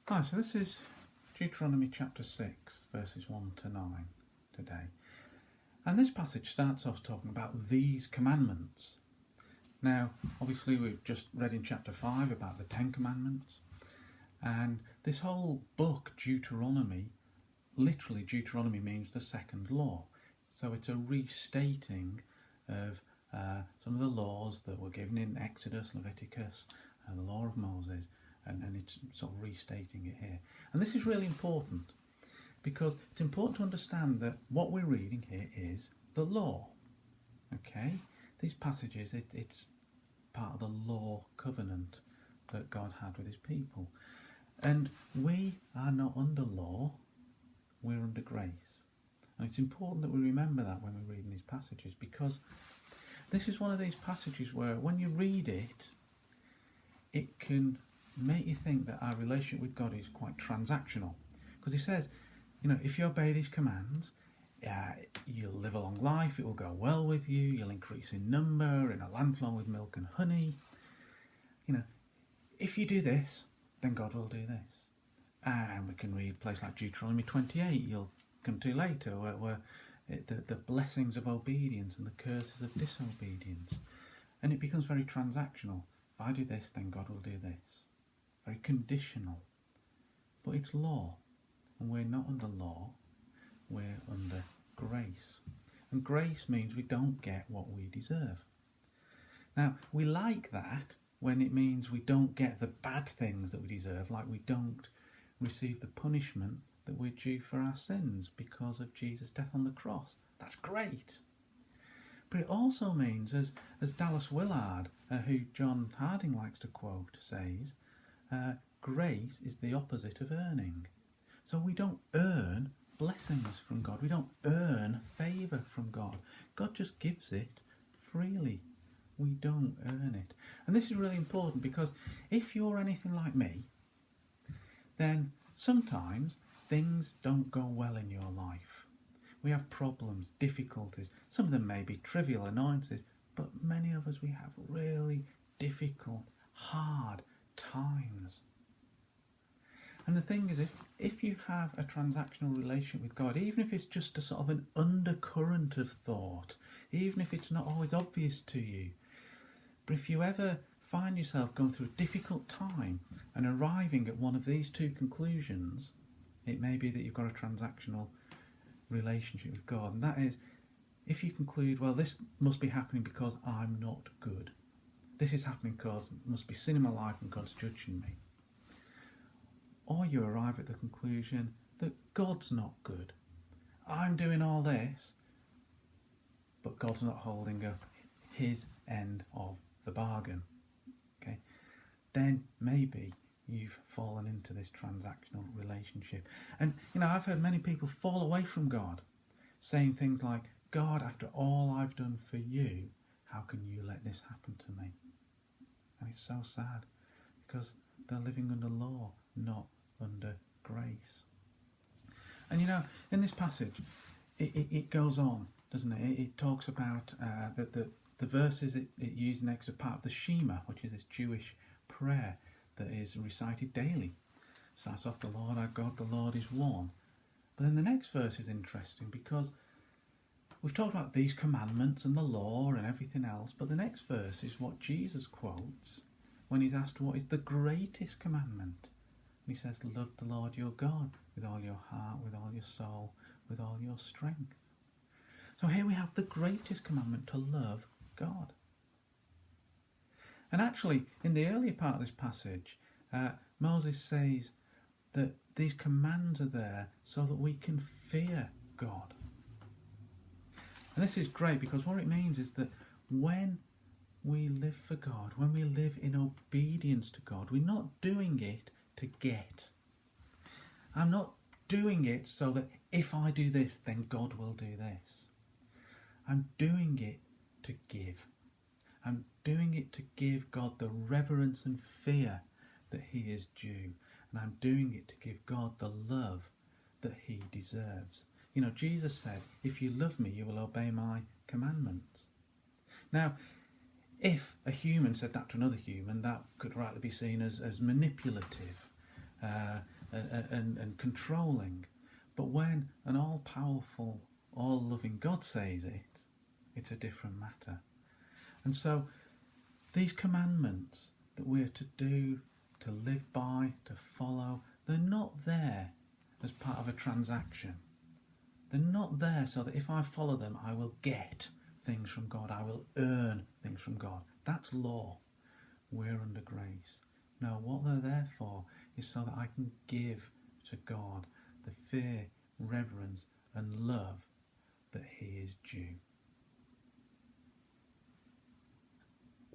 Hi, so this is Deuteronomy chapter 6, verses 1 to 9 today. And this passage starts off talking about these commandments. Now, obviously we've just read in chapter 5 about the 10 commandments. And this whole book, Deuteronomy, literally Deuteronomy means the second law. So it's a restating of some of the laws that were given in Exodus, Leviticus, and the law of Moses. And it's sort of restating it here. And this is really important because it's important to understand that what we're reading here is the law. Okay? These passages, it's part of the law covenant that God had with his people. And we are not under law, we're under grace. And it's important that we remember that when we're reading these passages, because this is one of these passages where when you read it, it can make you think that our relationship with God is quite transactional. Because he says, if you obey these commands, you'll live a long life, it will go well with you, you'll increase in number, in a land flowing with milk and honey. If you do this, then God will do this. And we can read a place like Deuteronomy 28, you'll come to later, where the blessings of obedience and the curses of disobedience. And it becomes very transactional. If I do this, then God will do this. Very conditional. But it's law. And we're not under law, we're under grace. And grace means we don't get what we deserve. Now, we like that when it means we don't get the bad things that we deserve, like we don't receive the punishment that we're due for our sins because of Jesus' death on the cross. That's great. But it also means, as Dallas Willard, who John Harding likes to quote, says, grace is the opposite of earning. So we don't earn blessings from God. We don't earn favour from God. God just gives it freely. We don't earn it. And this is really important because if you're anything like me, then sometimes things don't go well in your life. We have problems, difficulties. Some of them may be trivial annoyances, but many of us, we have really difficult, hard times. And the thing is, if you have a transactional relationship with God, even if it's just a sort of an undercurrent of thought, even if it's not always obvious to you, but if you ever find yourself going through a difficult time and arriving at one of these two conclusions, it may be that you've got a transactional relationship with God. And that is, if you conclude, well, this must be happening because I'm not good. This is happening because there must be sin in my life and God's judging me. Or you arrive at the conclusion that God's not good. I'm doing all this, but God's not holding up his end of the bargain. Okay? Then maybe you've fallen into this transactional relationship. And, I've heard many people fall away from God, saying things like, God, after all I've done for you, how can you let this happen to me? And it's so sad, because they're living under law, not under grace. And in this passage, it goes on, doesn't it? It talks about the verses it used next are part of the Shema, which is this Jewish prayer that is recited daily. Starts off, the Lord our God, the Lord is one. But then the next verse is interesting because we've talked about these commandments and the law and everything else, but the next verse is what Jesus quotes when he's asked what is the greatest commandment. And he says, love the Lord your God with all your heart, with all your soul, with all your strength. So here we have the greatest commandment, to love God. And actually, in the earlier part of this passage, Moses says that these commands are there so that we can fear God. And this is great because what it means is that when we live for God, when we live in obedience to God, we're not doing it to get. I'm not doing it so that if I do this, then God will do this. I'm doing it to give. I'm doing it to give God the reverence and fear that he is due. And I'm doing it to give God the love that he deserves. Jesus said, if you love me, you will obey my commandments. Now, if a human said that to another human, that could rightly be seen as manipulative. and controlling. But when an all-powerful, all-loving God says it, it's a different matter. And so these commandments that we're to do, to live by, to follow, they're not there as part of a transaction. They're not there so that if I follow them, I will get things from God. I will earn things from God. That's law. We're under grace. No, what they're there for is so that I can give to God the fear, reverence and love that he is due.